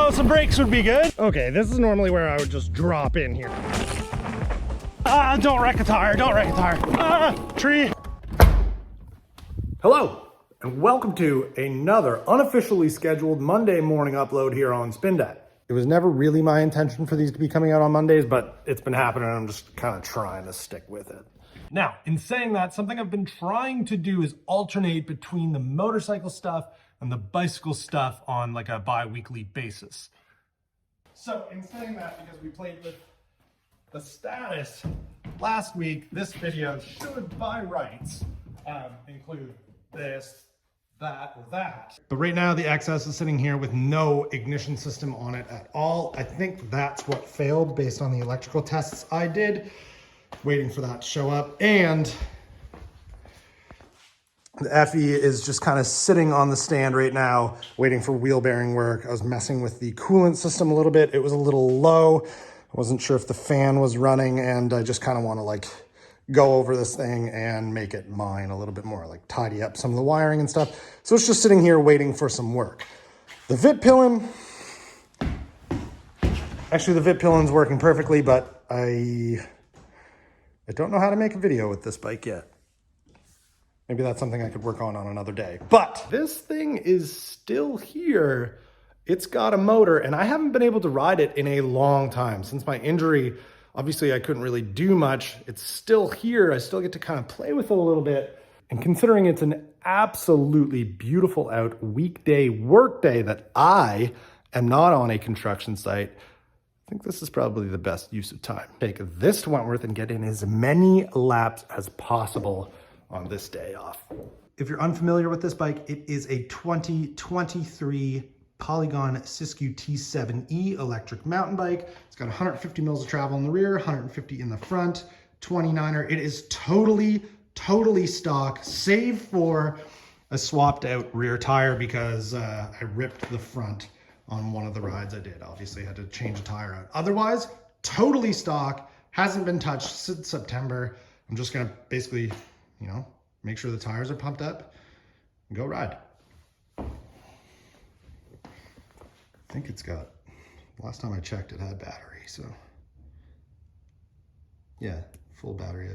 Oh, some brakes would be good. Okay, this is normally where I would just drop in here. Don't wreck a tire, don't wreck a tire. Tree. Hello, and welcome to another unofficially scheduled Monday morning upload here on SpinDad. It was never really my intention for these to be coming out on Mondays, but it's been happening and I'm just kind of trying to stick with it. Now, in saying that, something I've been trying to do is alternate between the motorcycle stuff and the bicycle stuff on like a bi-weekly basis. So in saying that, because we played with the status last week, this video should by rights include this, that, or that. But right now the XS is sitting here with no ignition system on it at all. I think that's what failed based on the electrical tests I did. Waiting for that to show up. And the FE is just kind of sitting on the stand right now, waiting for wheel bearing work. I was messing with the coolant system a little bit. It was a little low. I wasn't sure if the fan was running, and I just kind of want to like go over this thing and make it mine a little bit more, like tidy up some of the wiring and stuff. So it's just sitting here waiting for some work. The VIP pillion, actually the VIP pillion's working perfectly, but I don't know how to make a video with this bike yet. Maybe that's something I could work on another day. But this thing is still here. It's got a motor, and I haven't been able to ride it in a long time. Since my injury, obviously I couldn't really do much. It's still here. I still get to kind of play with it a little bit. And considering it's an absolutely beautiful out weekday work day that I am not on a construction site, I think this is probably the best use of time. Take this to Wentworth and get in as many laps as possible on this day off. If you're unfamiliar with this bike, it is a 2023 Polygon T7E electric mountain bike. It's got 150 mils of travel in the rear, 150 in the front, 29er. It is totally stock, save for a swapped out rear tire because I ripped the front on one of the rides I did. Obviously I had to change a tire out. Otherwise, totally stock, hasn't been touched since September. I'm just gonna basically, you know, make sure the tires are pumped up and go ride. I think it's got, last time I checked it had battery, so yeah, full battery.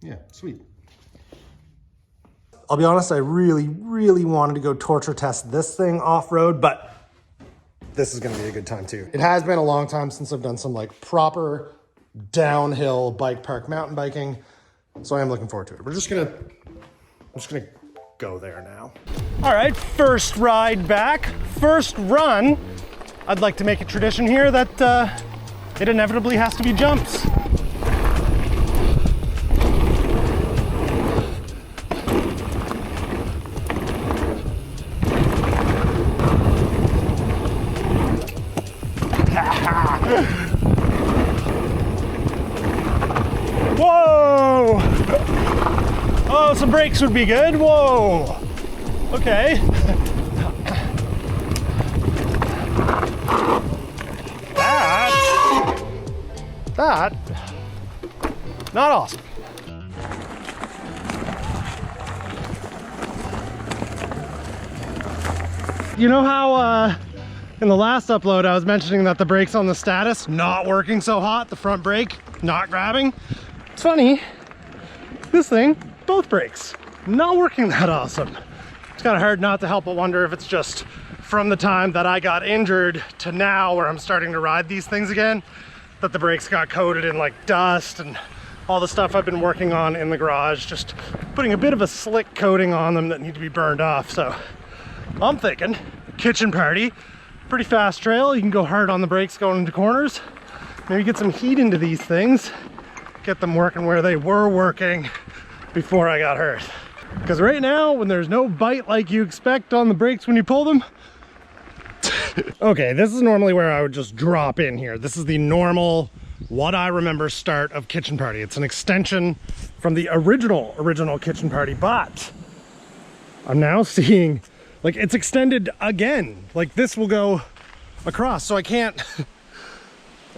Yeah, sweet. I'll be honest, I really wanted to go torture test this thing off-road, but this is gonna be a good time too. It has been a long time since I've done some like proper downhill bike park mountain biking, so I am looking forward to it. I'm just gonna go there now. All right, first ride back, first run. I'd like to make a tradition here that it inevitably has to be jumps. Whoa! Oh, some brakes would be good. Whoa! Okay. That, not awesome. You know how in the last upload I was mentioning that the brakes on the status not working so hot, the front brake not grabbing? It's funny, this thing, both brakes, not working that awesome. It's kind of hard not to help but wonder if it's just from the time that I got injured to now where I'm starting to ride these things again, that the brakes got coated in like dust and all the stuff I've been working on in the garage, just putting a bit of a slick coating on them that need to be burned off. So I'm thinking kitchen party, pretty fast trail. You can go hard on the brakes going into corners, maybe get some heat into these things, get them working where they were working before I got hurt. Because right now, when there's no bite like you expect on the brakes when you pull them, okay, this is normally where I would just drop in here. This is the normal, what I remember start of kitchen party. It's an extension from the original kitchen party, but I'm now seeing, like, it's extended again. Like, this will go across, so I can't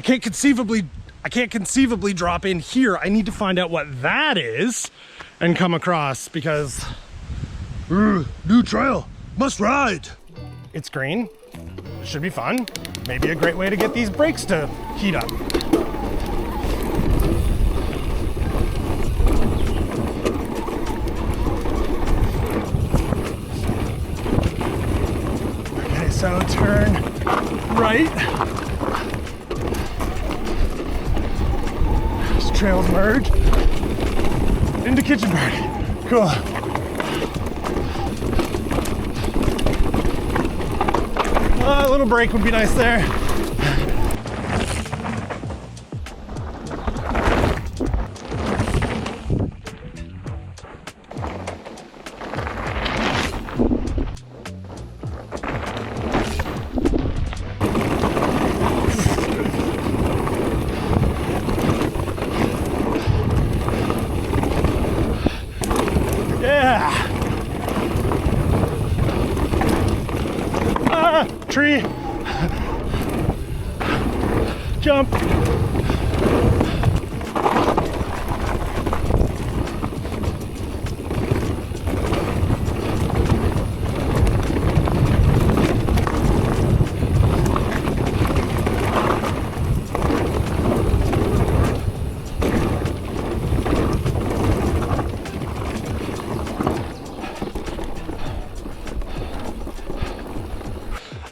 conceivably drop in here. I need to find out what that is and come across, because new trail, must ride. It's green. should be fun. Maybe a great way to get these brakes to heat up. Okay, so turn right. These trails merge into Kitchen Party. Cool. A little break would be nice there. Yeah. Tree. Jump.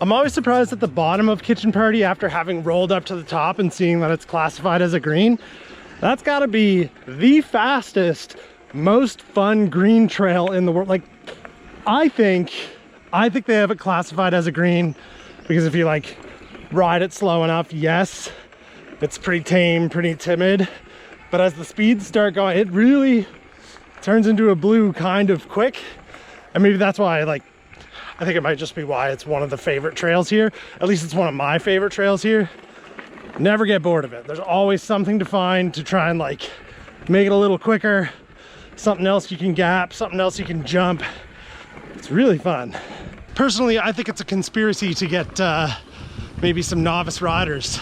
I'm always surprised at the bottom of Kitchen Party after having rolled up to the top and seeing that it's classified as a green. That's gotta be the fastest, most fun green trail in the world. Like, I think they have it classified as a green because if you like ride it slow enough, yes, it's pretty tame, pretty timid. But as the speeds start going, it really turns into a blue kind of quick. And maybe that's why I think it might just be why it's one of the favorite trails here. At least it's one of my favorite trails here. Never get bored of it. There's always something to find to try and like make it a little quicker. Something else you can gap, something else you can jump. It's really fun. Personally, I think it's a conspiracy to get maybe some novice riders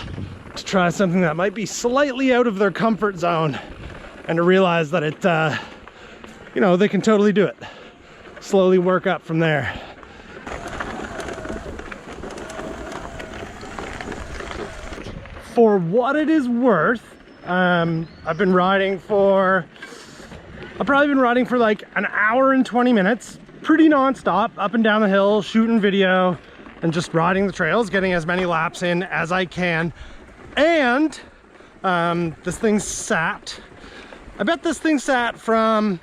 to try something that might be slightly out of their comfort zone and to realize that it, you know, they can totally do it. Slowly work up from there. For what it is worth, I've probably been riding for like an hour and 20 minutes, pretty non-stop, up and down the hill, shooting video and just riding the trails, getting as many laps in as I can. And this thing sat, I bet this thing sat from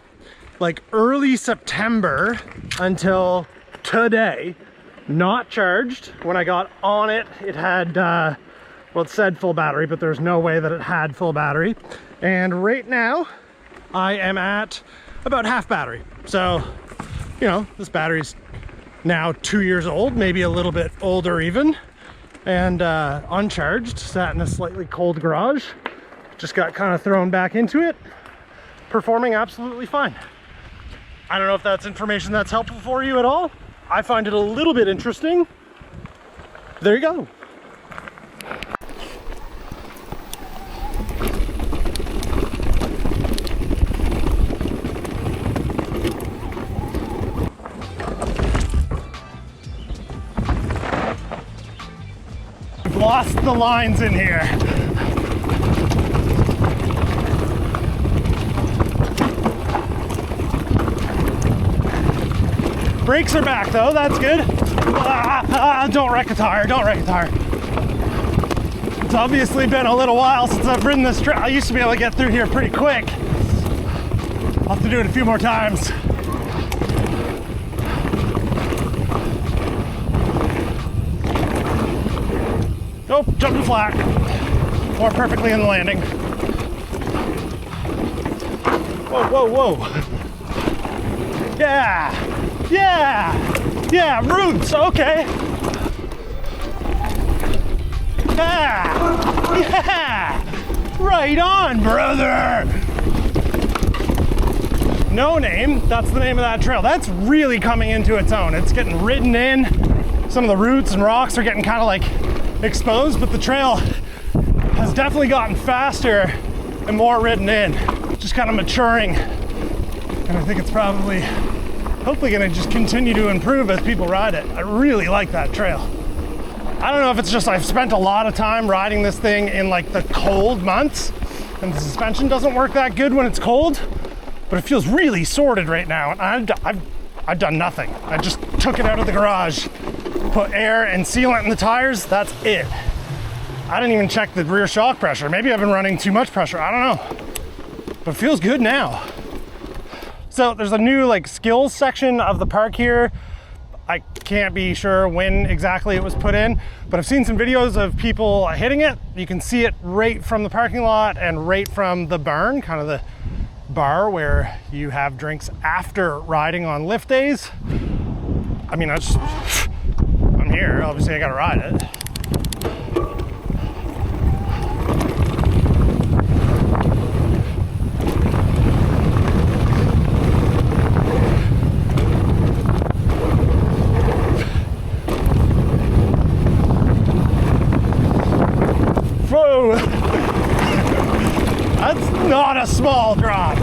like early September until today, not charged. When I got on it, it had, well, it said full battery, but there's no way that it had full battery. And right now, I am at about half battery. So, you know, this battery's now 2 years old, maybe a little bit older even. And uncharged, sat in a slightly cold garage. Just got kind of thrown back into it. Performing absolutely fine. I don't know if that's information that's helpful for you at all. I find it a little bit interesting. There you go. We've lost the lines in here. Brakes are back though, that's good. Don't wreck a tire, don't wreck a tire. It's obviously been a little while since I've ridden this trail. I used to be able to get through here pretty quick. I'll have to do it a few more times. Nope, jumping flat. More perfectly in the landing. Whoa, whoa, whoa. Yeah. Yeah, yeah, roots, okay. Yeah, yeah, right on, brother. No Name, that's the name of that trail. That's really coming into its own. It's getting ridden in. Some of the roots and rocks are getting kind of like exposed, but the trail has definitely gotten faster and more ridden in. Just kind of maturing. And I think it's probably hopefully gonna just continue to improve as people ride it. I really like that trail. I don't know if it's just I've spent a lot of time riding this thing in like the cold months and the suspension doesn't work that good when it's cold, but it feels really sorted right now. And I've done nothing. I just took it out of the garage, put air and sealant in the tires, that's it. I didn't even check the rear shock pressure. Maybe I've been running too much pressure, I don't know. But it feels good now. So there's a new like skills section of the park here. I can't be sure when exactly it was put in, but I've seen some videos of people hitting it. You can see it right from the parking lot and right from the barn, kind of the bar where you have drinks after riding on lift days. I mean, I'm here, obviously I gotta ride it. Whoa! That's not a small drop.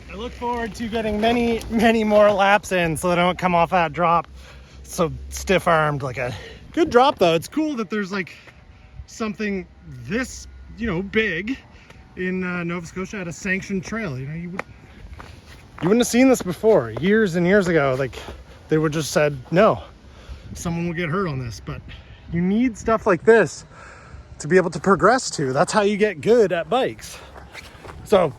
I look forward to getting many more laps in so that I don't come off that drop so stiff-armed. Like a good drop though. It's cool that there's like something this, you know, big in Nova Scotia at a sanctioned trail. You know, you wouldn't have seen this before. Years and years ago, like they would just said, no, someone will get hurt on this. But you need stuff like this to be able to progress to. That's how you get good at bikes. So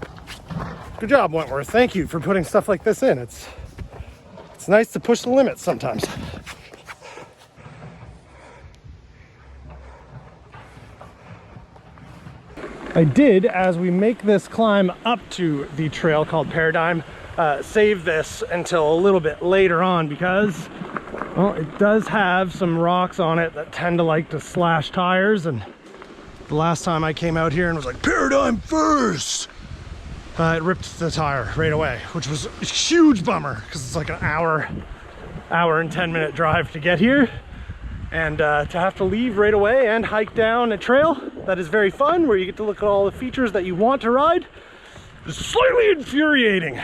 good job, Wentworth. Thank you for putting stuff like this in. It's nice to push the limits sometimes. I did, as we make this climb up to the trail called Paradigm, save this until a little bit later on because, well, it does have some rocks on it that tend to like to slash tires. And the last time I came out here and was like, Paradigm first, it ripped the tire right away, which was a huge bummer because it's like an hour and 10-minute drive to get here. And to have to leave right away and hike down a trail that is very fun, where you get to look at all the features that you want to ride, is slightly infuriating.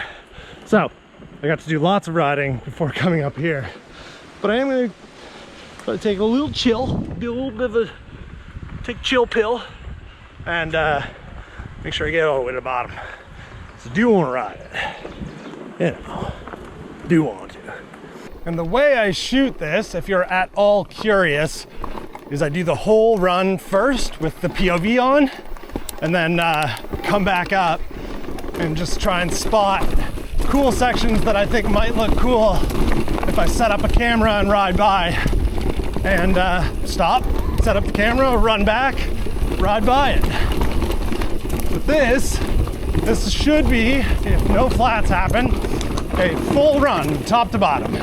So I got to do lots of riding before coming up here, but I am going to take a little chill, do a little bit of a take chill pill, and make sure I get all the way to the bottom. So do want to ride it, you know, do want to. And the way I shoot this, if you're at all curious, is I do the whole run first with the POV on, and then come back up and just try and spot cool sections that I think might look cool if I set up a camera and ride by, and stop, set up the camera, run back, ride by it. But this should be, if no flats happen, a full run top to bottom.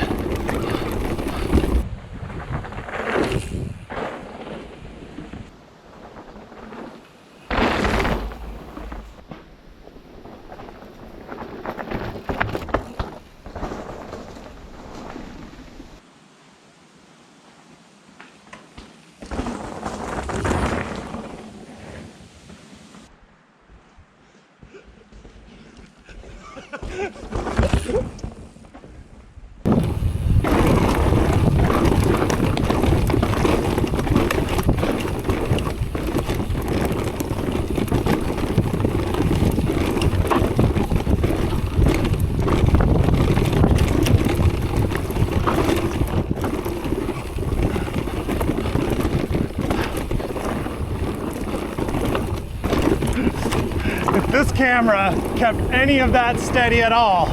If this camera kept any of that steady at all,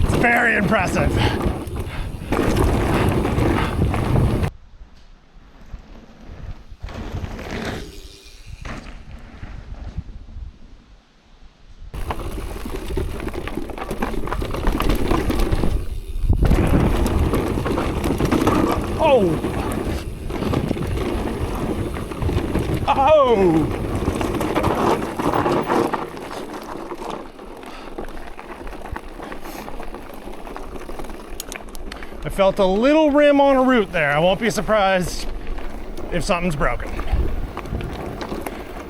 it's very impressive. Oh! Oh! I felt a little rim on a root there. I won't be surprised if something's broken.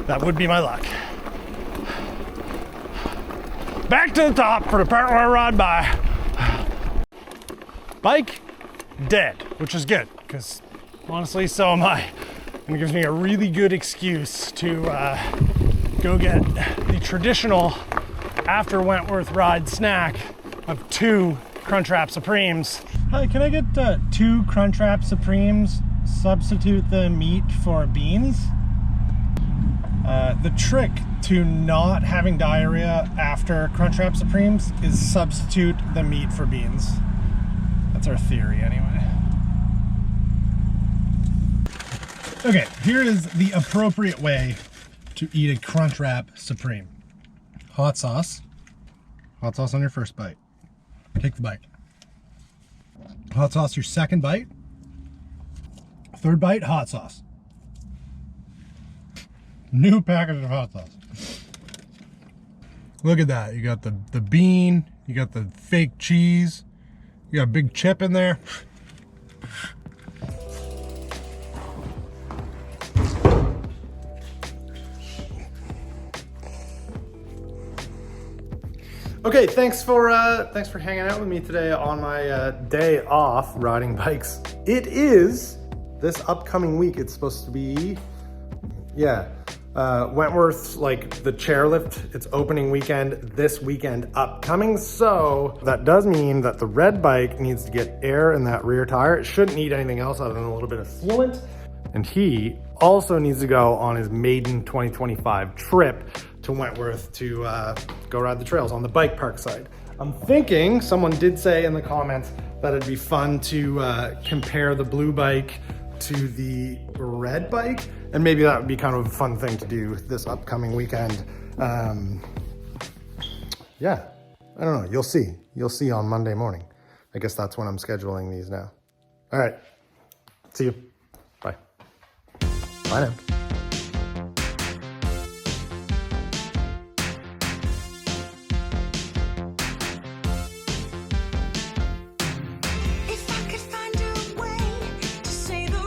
That would be my luck. back to the top for the part where I ride by. Bike dead, which is good, because honestly, so am I. And it gives me a really good excuse to go get the traditional after Wentworth ride snack of 2 Crunchwrap Supremes. Hi, can I get 2 Crunchwrap Supremes? Substitute the meat for beans. The trick to not having diarrhea after Crunchwrap Supremes is substitute the meat for beans. That's our theory anyway. Okay, here is the appropriate way to eat a Crunchwrap Supreme. Hot sauce. Hot sauce on your first bite. Take the bite. Hot sauce your second bite. Third bite, hot sauce. New package of hot sauce. Look at that. You got the bean, you got the fake cheese, you got a big chip in there. Okay, thanks for hanging out with me today on my day off riding bikes. It is this upcoming week. It's supposed to be, Wentworth's, like, the chairlift. It's opening weekend this weekend upcoming. So that does mean that the red bike needs to get air in that rear tire. It shouldn't need anything else other than a little bit of sealant. And he also needs to go on his maiden 2025 trip to Wentworth to go ride the trails on the bike park side. I'm thinking, someone did say in the comments that it'd be fun to compare the blue bike to the red bike, and maybe that would be kind of a fun thing to do this upcoming weekend. Yeah, I don't know, you'll see on Monday morning. I guess that's when I'm scheduling these now. All right, see you, bye. Bye now.